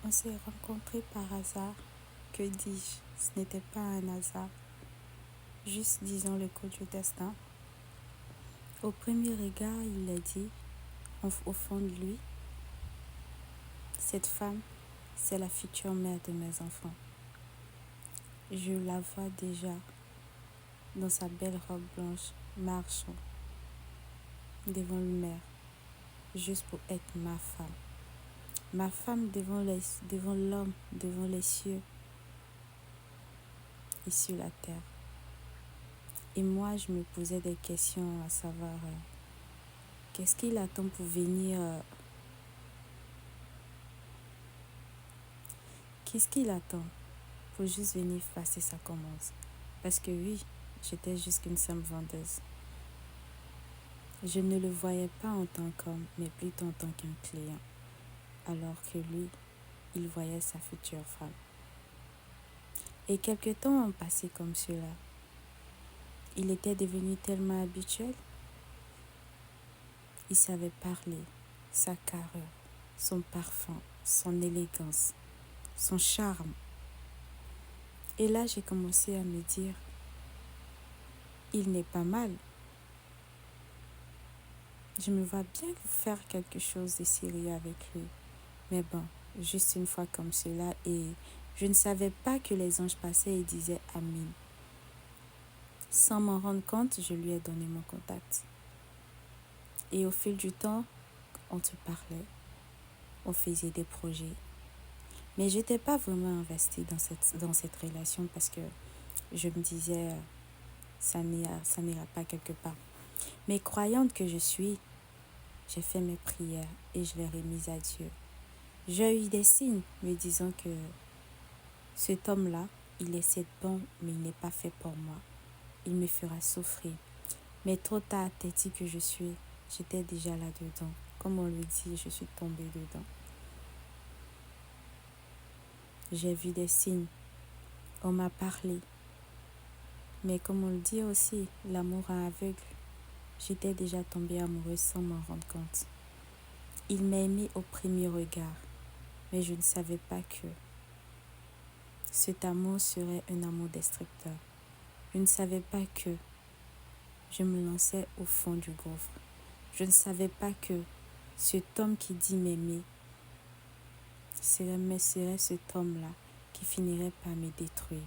On s'est rencontrés par hasard. Que dis-je? Ce n'était pas un hasard. Juste, disons, le coup du destin. Au premier regard, il l'a dit, au fond de lui, cette femme, c'est la future mère de mes enfants. Je la vois déjà dans sa belle robe blanche, marchant devant le maire, juste pour être ma femme. Ma femme devant l'homme, devant les cieux et sur la terre. Et moi, je me posais des questions à savoir qu'est-ce qu'il attend pour venir qu'est-ce qu'il attend pour juste venir passer sa commande. Parce que oui, j'étais juste qu'une simple vendeuse. Je ne le voyais pas en tant qu'homme, mais plutôt en tant qu'un client. Alors que lui, il voyait sa future femme. Et quelque temps ont passé comme cela. Il était devenu tellement habituel. Il savait parler, sa carrure, son parfum, son élégance, son charme. Et là, j'ai commencé à me dire, il n'est pas mal. Je me vois bien faire quelque chose de sérieux avec lui. Mais bon, juste une fois comme cela, et je ne savais pas que les anges passaient et disaient Amin. Sans m'en rendre compte, je lui ai donné mon contact. Et au fil du temps, on se parlait, on faisait des projets. Mais je n'étais pas vraiment investie dans cette relation parce que je me disais, ça n'ira pas quelque part. Mais croyante que je suis, j'ai fait mes prières et je les remises à Dieu. J'ai eu des signes me disant que cet homme-là, il est cette bon, mais il n'est pas fait pour moi. Il me fera souffrir. Mais trop tard, têtue que je suis, j'étais déjà là-dedans. Comme on le dit, je suis tombée dedans. J'ai vu des signes. On m'a parlé. Mais comme on le dit aussi, l'amour est aveugle. J'étais déjà tombée amoureuse sans m'en rendre compte. Il m'a aimée au premier regard. Mais je ne savais pas que cet amour serait un amour destructeur. Je ne savais pas que je me lançais au fond du gouffre. Je ne savais pas que cet homme qui dit m'aimer serait cet homme-là qui finirait par me détruire.